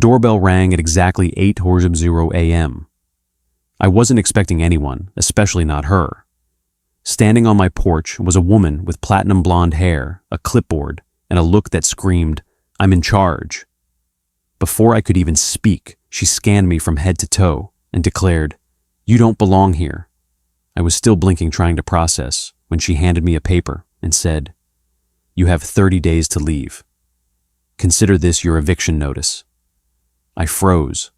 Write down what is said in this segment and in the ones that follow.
doorbell rang at exactly 8:00 a.m. I wasn't expecting anyone, especially not her. Standing on my porch was a woman with platinum blonde hair, a clipboard, and a look that screamed, "I'm in charge." Before I could even speak, she scanned me from head to toe and declared, "You don't belong here." I was still blinking, trying to process, when she handed me a paper and said, "You have 30 days to leave. Consider this your eviction notice." I froze.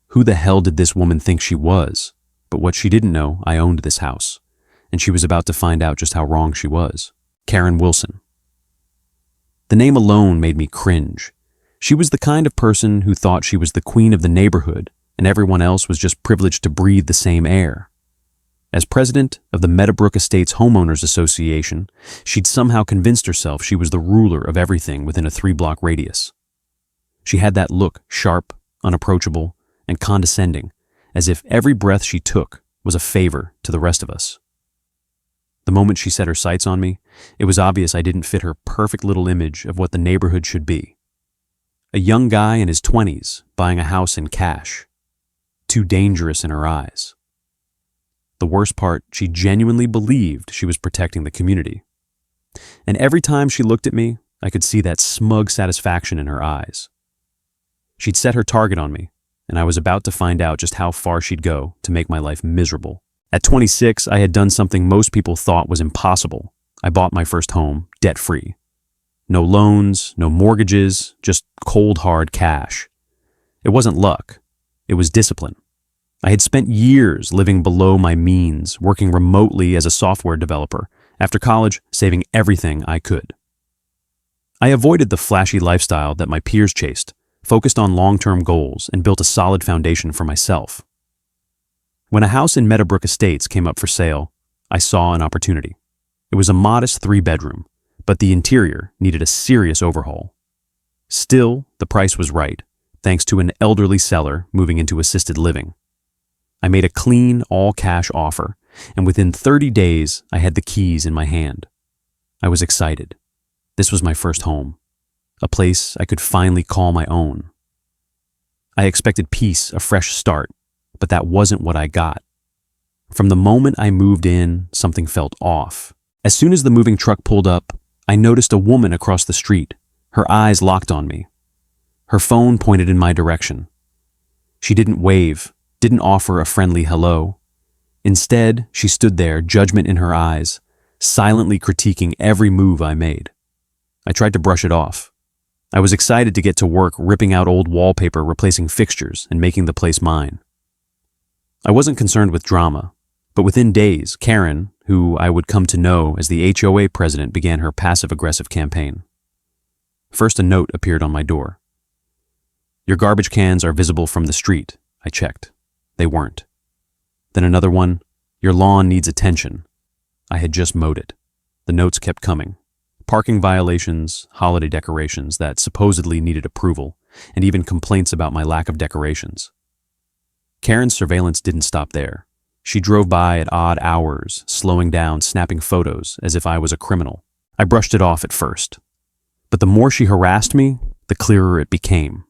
Who the hell did this woman think she was? But what she didn't know, I owned this house, and she was about to find out just how wrong she was. Karen Wilson. The name alone made me cringe. She was the kind of person who thought she was the queen of the neighborhood and everyone else was just privileged to breathe the same air. As president of the Meadowbrook Estates Homeowners Association, she'd somehow convinced herself she was the ruler of everything within a 3-block radius. She had that look, sharp, unapproachable, and condescending, as if every breath she took was a favor to the rest of us. The moment she set her sights on me, it was obvious I didn't fit her perfect little image of what the neighborhood should be. A young guy in his 20s buying a house in cash. Too dangerous in her eyes. The worst part, she genuinely believed she was protecting the community. And every time she looked at me, I could see that smug satisfaction in her eyes. She'd set her target on me, and I was about to find out just how far she'd go to make my life miserable. At 26, I had done something most people thought was impossible. I bought my first home, debt-free. No loans, no mortgages, just cold, hard cash. It wasn't luck. It was discipline. I had spent years living below my means, working remotely as a software developer, after college saving everything I could. I avoided the flashy lifestyle that my peers chased, focused on long-term goals, and built a solid foundation for myself. When a house in Meadowbrook Estates came up for sale, I saw an opportunity. It was a modest 3-bedroom, but the interior needed a serious overhaul. Still, the price was right, thanks to an elderly seller moving into assisted living. I made a clean, all-cash offer, and within 30 days, I had the keys in my hand. I was excited. This was my first home, a place I could finally call my own. I expected peace, a fresh start, but that wasn't what I got. From the moment I moved in, something felt off. As soon as the moving truck pulled up, I noticed a woman across the street, her eyes locked on me. Her phone pointed in my direction. She didn't wave, didn't offer a friendly hello. Instead, she stood there, judgment in her eyes, silently critiquing every move I made. I tried to brush it off. I was excited to get to work ripping out old wallpaper, replacing fixtures, and making the place mine. I wasn't concerned with drama, but within days, Karen, who I would come to know as the HOA president, began her passive-aggressive campaign. First, a note appeared on my door. "Your garbage cans are visible from the street." I checked. They weren't. Then another one, "Your lawn needs attention." I had just mowed it. The notes kept coming. Parking violations, holiday decorations that supposedly needed approval, and even complaints about my lack of decorations. Karen's surveillance didn't stop there. She drove by at odd hours, slowing down, snapping photos as if I was a criminal. I brushed it off at first. But the more she harassed me, the clearer it became.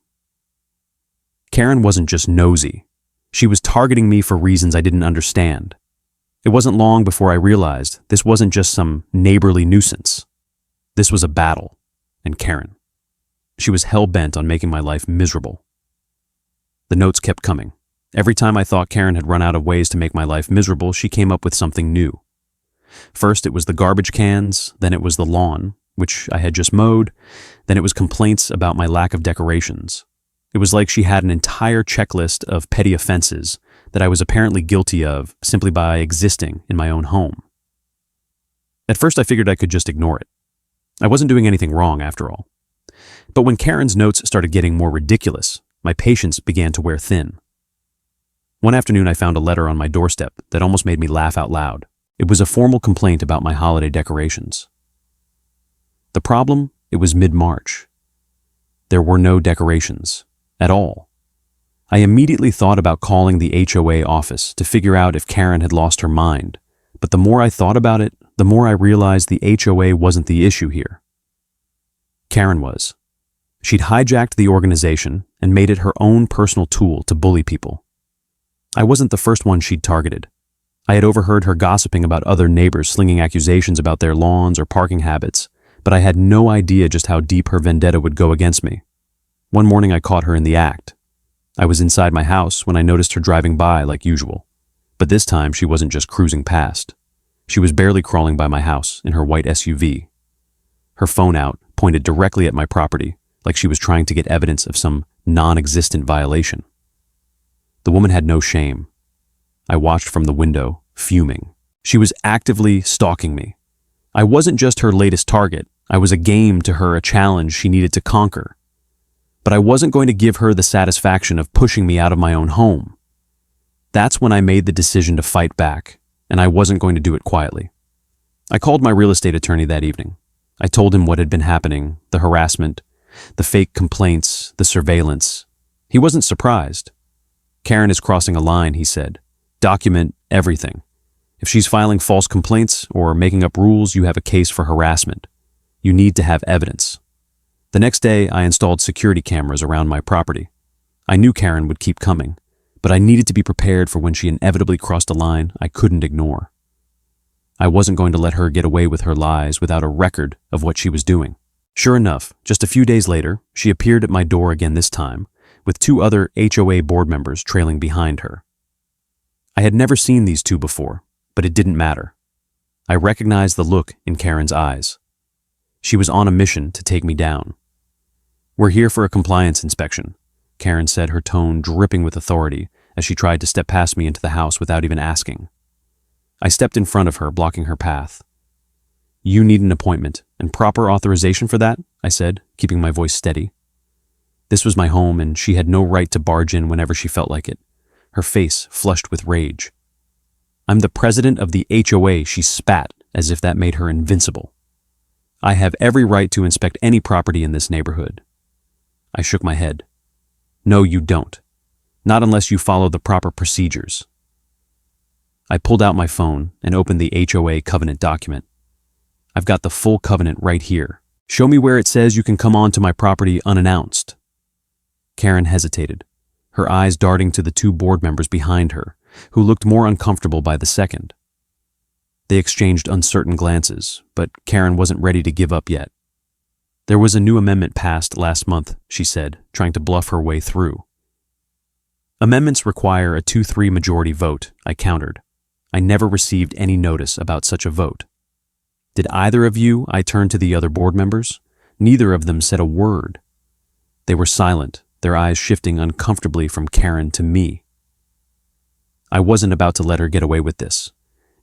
Karen wasn't just nosy. She was targeting me for reasons I didn't understand. It wasn't long before I realized this wasn't just some neighborly nuisance. This was a battle, and Karen. She was hell-bent on making my life miserable. The notes kept coming. Every time I thought Karen had run out of ways to make my life miserable, she came up with something new. First, it was the garbage cans, then it was the lawn, which I had just mowed, then it was complaints about my lack of decorations. It was like she had an entire checklist of petty offenses that I was apparently guilty of simply by existing in my own home. At first, I figured I could just ignore it. I wasn't doing anything wrong, after all. But when Karen's notes started getting more ridiculous, my patience began to wear thin. One afternoon, I found a letter on my doorstep that almost made me laugh out loud. It was a formal complaint about my holiday decorations. The problem? It was mid-March. There were no decorations. At all. I immediately thought about calling the HOA office to figure out if Karen had lost her mind, but the more I thought about it, the more I realized the HOA wasn't the issue here. Karen was. She'd hijacked the organization and made it her own personal tool to bully people. I wasn't the first one she'd targeted. I had overheard her gossiping about other neighbors slinging accusations about their lawns or parking habits, but I had no idea just how deep her vendetta would go against me. One morning I caught her in the act. I was inside my house when I noticed her driving by like usual. But this time she wasn't just cruising past. She was barely crawling by my house in her white SUV. Her phone out, pointed directly at my property, like she was trying to get evidence of some non-existent violation. The woman had no shame. I watched from the window, fuming. She was actively stalking me. I wasn't just her latest target. I was a game to her, a challenge she needed to conquer. But I wasn't going to give her the satisfaction of pushing me out of my own home. That's when I made the decision to fight back, and I wasn't going to do it quietly. I called my real estate attorney that evening. I told him what had been happening, the harassment, the fake complaints, the surveillance. He wasn't surprised. Karen is crossing a line, he said. Document everything. If she's filing false complaints or making up rules, you have a case for harassment. You need to have evidence. The next day, I installed security cameras around my property. I knew Karen would keep coming, but I needed to be prepared for when she inevitably crossed a line I couldn't ignore. I wasn't going to let her get away with her lies without a record of what she was doing. Sure enough, just a few days later, she appeared at my door again this time, with 2 other HOA board members trailing behind her. I had never seen these 2 before, but it didn't matter. I recognized the look in Karen's eyes. She was on a mission to take me down. "We're here for a compliance inspection," Karen said, her tone dripping with authority as she tried to step past me into the house without even asking. I stepped in front of her, blocking her path. "You need an appointment and proper authorization for that," I said, keeping my voice steady. This was my home, and she had no right to barge in whenever she felt like it, her face flushed with rage. "I'm the president of the HOA," she spat, as if that made her invincible. "I have every right to inspect any property in this neighborhood." I shook my head. "No, you don't. Not unless you follow the proper procedures." I pulled out my phone and opened the HOA covenant document. "I've got the full covenant right here. Show me where it says you can come onto my property unannounced." Karen hesitated, her eyes darting to the 2 board members behind her, who looked more uncomfortable by the second. They exchanged uncertain glances, but Karen wasn't ready to give up yet. "There was a new amendment passed last month," she said, trying to bluff her way through. "Amendments require a 2-3 majority vote," I countered. I never received any notice about such a vote. "Did either of you?" I turned to the other board members. Neither of them said a word. They were silent, their eyes shifting uncomfortably from Karen to me. I wasn't about to let her get away with this.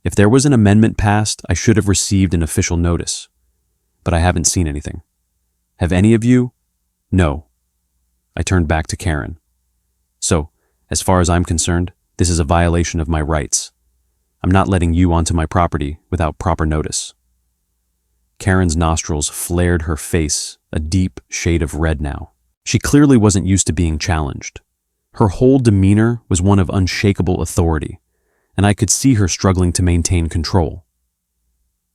If there was an amendment passed, I should have received an official notice. But I haven't seen anything. Have any of you? No. I turned back to Karen. "So, as far as I'm concerned, this is a violation of my rights. I'm not letting you onto my property without proper notice." Karen's nostrils flared, her face a deep shade of red now. She clearly wasn't used to being challenged. Her whole demeanor was one of unshakable authority, and I could see her struggling to maintain control.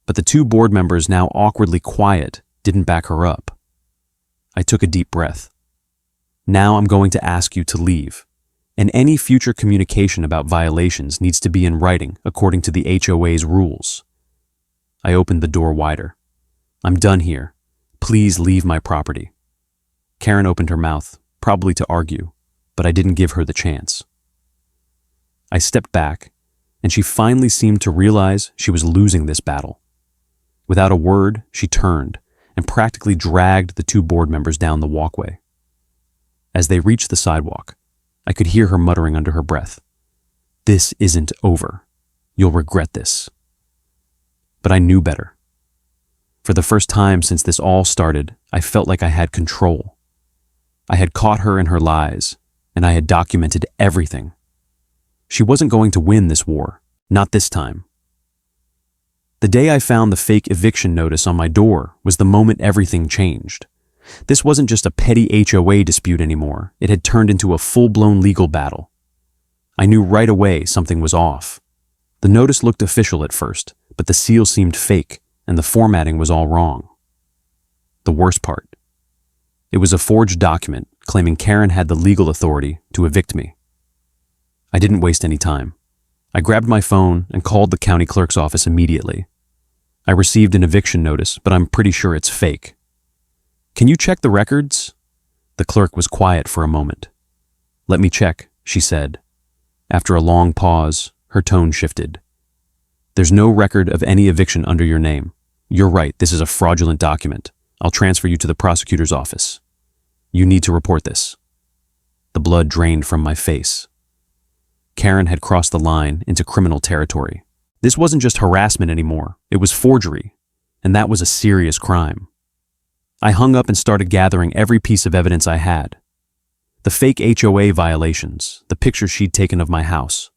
But the 2 board members, now awkwardly quiet, didn't back her up. I took a deep breath. "Now I'm going to ask you to leave, and any future communication about violations needs to be in writing according to the HOA's rules." I opened the door wider. "I'm done here. Please leave my property." Karen opened her mouth, probably to argue, but I didn't give her the chance. I stepped back, and she finally seemed to realize she was losing this battle. Without a word, she turned and practically dragged the 2 board members down the walkway. As they reached the sidewalk, I could hear her muttering under her breath, "This isn't over. You'll regret this." But I knew better. For the first time since this all started, I felt like I had control. I had caught her in her lies, and I had documented everything. She wasn't going to win this war, not this time. The day I found the fake eviction notice on my door was the moment everything changed. This wasn't just a petty HOA dispute anymore. It had turned into a full-blown legal battle. I knew right away something was off. The notice looked official at first, but the seal seemed fake, and the formatting was all wrong. The worst part, It was a forged document claiming Karen had the legal authority to evict me. I didn't waste any time. I grabbed my phone and called the county clerk's office immediately. I received an eviction notice, but I'm pretty sure it's fake. Can you check the records? The clerk was quiet for a moment. Let me check, she said. After a long pause, her tone shifted. There's no record of any eviction under your name. You're right, this is a fraudulent document. I'll transfer you to the prosecutor's office. You need to report this. The blood drained from my face. Karen had crossed the line into criminal territory. This wasn't just harassment anymore, it was forgery, and that was a serious crime. I hung up and started gathering every piece of evidence I had. The fake HOA violations, the pictures she'd taken of my house,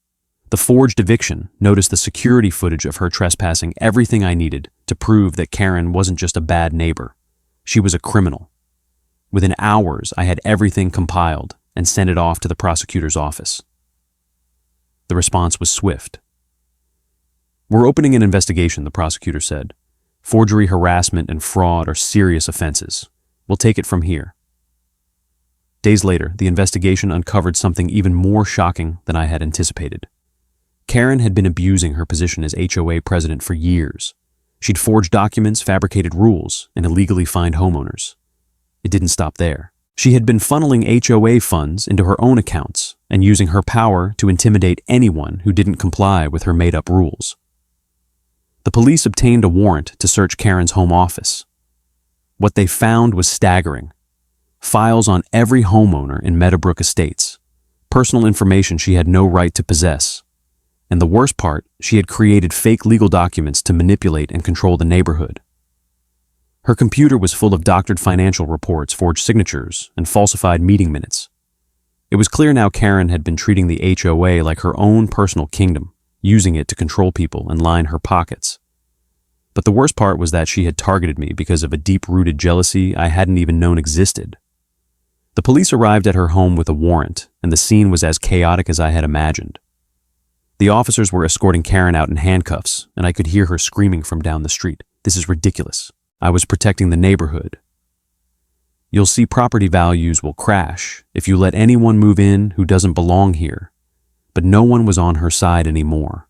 the forged eviction, noticed the security footage of her trespassing, everything I needed to prove that Karen wasn't just a bad neighbor. She was a criminal. Within hours, I had everything compiled and sent it off to the prosecutor's office. The response was swift. We're opening an investigation, the prosecutor said. Forgery, harassment, and fraud are serious offenses. We'll take it from here. Days later, the investigation uncovered something even more shocking than I had anticipated. Karen had been abusing her position as HOA president for years. She'd forged documents, fabricated rules, and illegally fined homeowners. It didn't stop there. She had been funneling HOA funds into her own accounts and using her power to intimidate anyone who didn't comply with her made-up rules. The police obtained a warrant to search Karen's home office. What they found was staggering. Files on every homeowner in Meadowbrook Estates, personal information she had no right to possess. And the worst part, she had created fake legal documents to manipulate and control the neighborhood. Her computer was full of doctored financial reports, forged signatures, and falsified meeting minutes. It was clear now Karen had been treating the HOA like her own personal kingdom, using it to control people and line her pockets. But the worst part was that she had targeted me because of a deep-rooted jealousy I hadn't even known existed. The police arrived at her home with a warrant, and the scene was as chaotic as I had imagined. The officers were escorting Karen out in handcuffs, and I could hear her screaming from down the street. This is ridiculous. I was protecting the neighborhood. You'll see property values will crash if you let anyone move in who doesn't belong here. But no one was on her side anymore.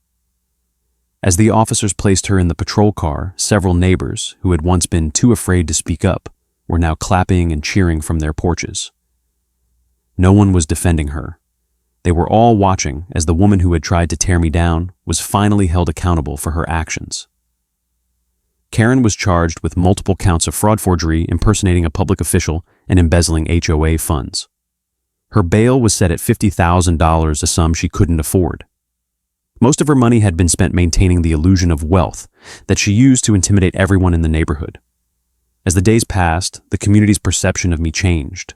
As the officers placed her in the patrol car, several neighbors, who had once been too afraid to speak up, were now clapping and cheering from their porches. No one was defending her. They were all watching as the woman who had tried to tear me down was finally held accountable for her actions. Karen was charged with multiple counts of fraud, forgery, impersonating a public official, and embezzling HOA funds. Her bail was set at $50,000, a sum she couldn't afford. Most of her money had been spent maintaining the illusion of wealth that she used to intimidate everyone in the neighborhood. As the days passed, the community's perception of me changed.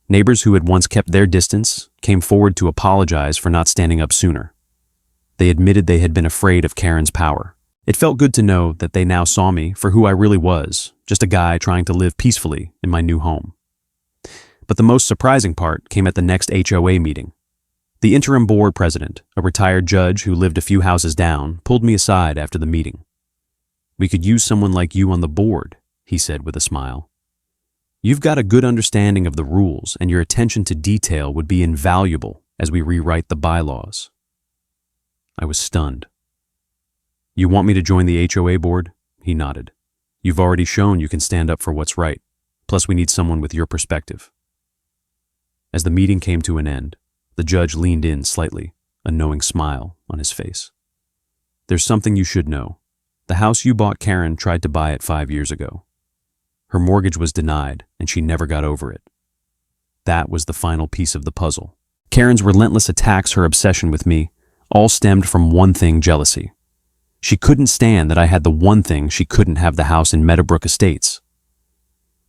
Neighbors who had once kept their distance came forward to apologize for not standing up sooner. They admitted they had been afraid of Karen's power. It felt good to know that they now saw me for who I really was, just a guy trying to live peacefully in my new home. But the most surprising part came at the next HOA meeting. The interim board president, a retired judge who lived a few houses down, pulled me aside after the meeting. "We could use someone like you on the board," he said with a smile. "You've got a good understanding of the rules, and your attention to detail would be invaluable as we rewrite the bylaws." I was stunned. "You want me to join the HOA board?" He nodded. "You've already shown you can stand up for what's right. Plus, we need someone with your perspective." As the meeting came to an end, the judge leaned in slightly, a knowing smile on his face. "There's something you should know. The house you bought, Karen tried to buy it 5 years ago. Her mortgage was denied, and she never got over it. That was the final piece of the puzzle. Karen's relentless attacks, her obsession with me, all stemmed from one thing: jealousy. She couldn't stand that I had the one thing she couldn't have, the house in Meadowbrook Estates.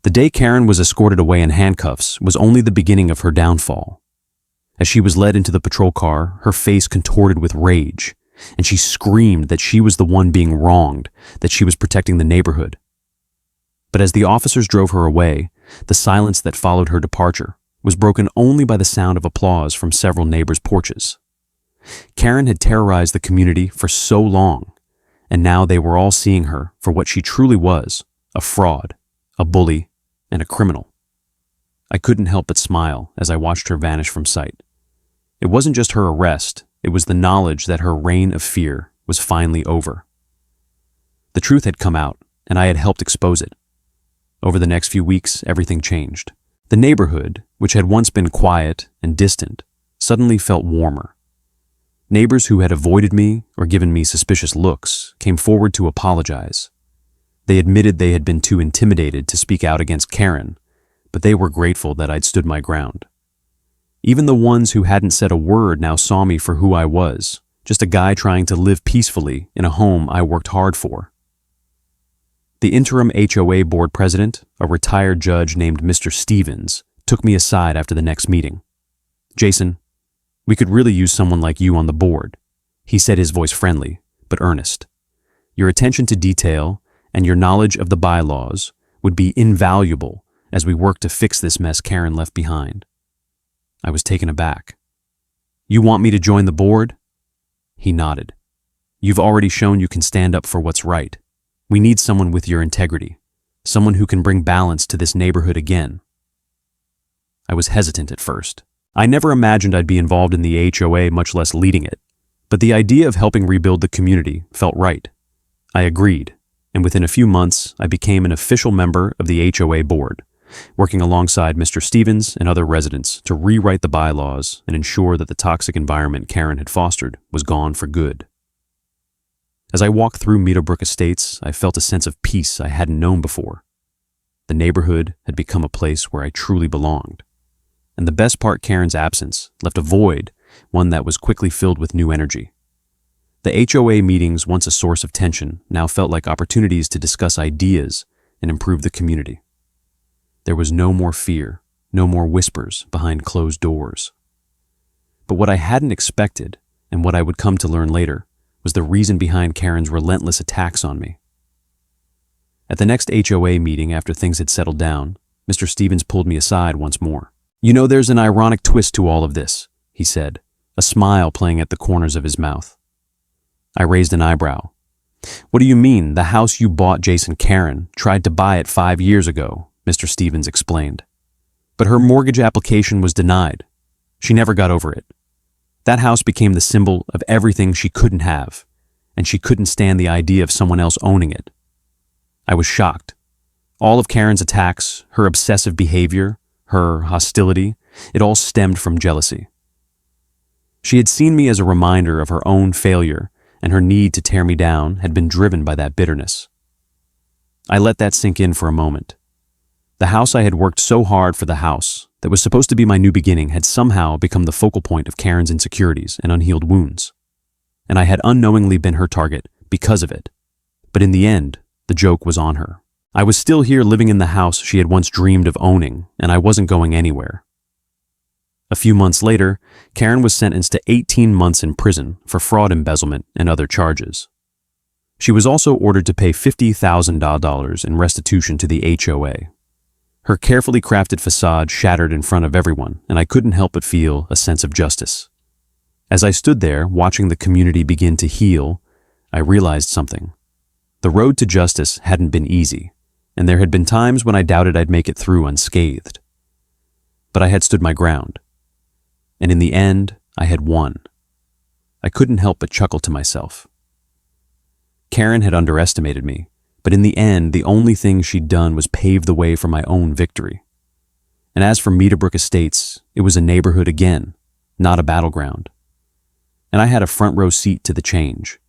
The day Karen was escorted away in handcuffs was only the beginning of her downfall. As she was led into the patrol car, her face contorted with rage, and she screamed that she was the one being wronged, that she was protecting the neighborhood. But as the officers drove her away, the silence that followed her departure was broken only by the sound of applause from several neighbors' porches. Karen had terrorized the community for so long, and now they were all seeing her for what she truly was: a fraud, a bully, and a criminal. I couldn't help but smile as I watched her vanish from sight. It wasn't just her arrest, it was the knowledge that her reign of fear was finally over. The truth had come out, and I had helped expose it. Over the next few weeks, everything changed. The neighborhood, which had once been quiet and distant, suddenly felt warmer. Neighbors who had avoided me or given me suspicious looks came forward to apologize. They admitted they had been too intimidated to speak out against Karen, but they were grateful that I'd stood my ground. Even the ones who hadn't said a word now saw me for who I was, just a guy trying to live peacefully in a home I worked hard for. The interim HOA board president, a retired judge named Mr. Stevens, took me aside after the next meeting. "Jason, we could really use someone like you on the board," he said, his voice friendly, but earnest. "Your attention to detail and your knowledge of the bylaws would be invaluable as we work to fix this mess Karen left behind." I was taken aback. "You want me to join the board?" He nodded. "You've already shown you can stand up for what's right. We need someone with your integrity, someone who can bring balance to this neighborhood again." I was hesitant at first. I never imagined I'd be involved in the HOA, much less leading it. But the idea of helping rebuild the community felt right. I agreed, and within a few months, I became an official member of the HOA board, working alongside Mr. Stevens and other residents to rewrite the bylaws and ensure that the toxic environment Karen had fostered was gone for good. As I walked through Meadowbrook Estates, I felt a sense of peace I hadn't known before. The neighborhood had become a place where I truly belonged. And the best part, Karen's absence left a void, one that was quickly filled with new energy. The HOA meetings, once a source of tension, now felt like opportunities to discuss ideas and improve the community. There was no more fear, no more whispers behind closed doors. But what I hadn't expected, and what I would come to learn later, was the reason behind Karen's relentless attacks on me. At the next HOA meeting, after things had settled down, Mr. Stevens pulled me aside once more. "You know, there's an ironic twist to all of this," he said, a smile playing at the corners of his mouth. I raised an eyebrow. "What do you mean? The house you bought Jason Karen tried to buy it 5 years ago," Mr. Stevens explained. "But her mortgage application was denied. She never got over it. That house became the symbol of everything she couldn't have, and she couldn't stand the idea of someone else owning it." I was shocked. All of Karen's attacks, her obsessive behavior, her hostility, it all stemmed from jealousy. She had seen me as a reminder of her own failure, and her need to tear me down had been driven by that bitterness. I let that sink in for a moment. The house I had worked so hard for, the house that was supposed to be my new beginning, had somehow become the focal point of Karen's insecurities and unhealed wounds. And I had unknowingly been her target because of it. But in the end, the joke was on her. I was still here living in the house she had once dreamed of owning, and I wasn't going anywhere. A few months later, Karen was sentenced to 18 months in prison for fraud, embezzlement, and other charges. She was also ordered to pay $50,000 in restitution to the HOA. Her carefully crafted facade shattered in front of everyone, and I couldn't help but feel a sense of justice. As I stood there, watching the community begin to heal, I realized something. The road to justice hadn't been easy, and there had been times when I doubted I'd make it through unscathed. But I had stood my ground, and in the end, I had won. I couldn't help but chuckle to myself. Karen had underestimated me, but in the end, the only thing she'd done was pave the way for my own victory. And as for Meadowbrook Estates, it was a neighborhood again, not a battleground. And I had a front row seat to the change.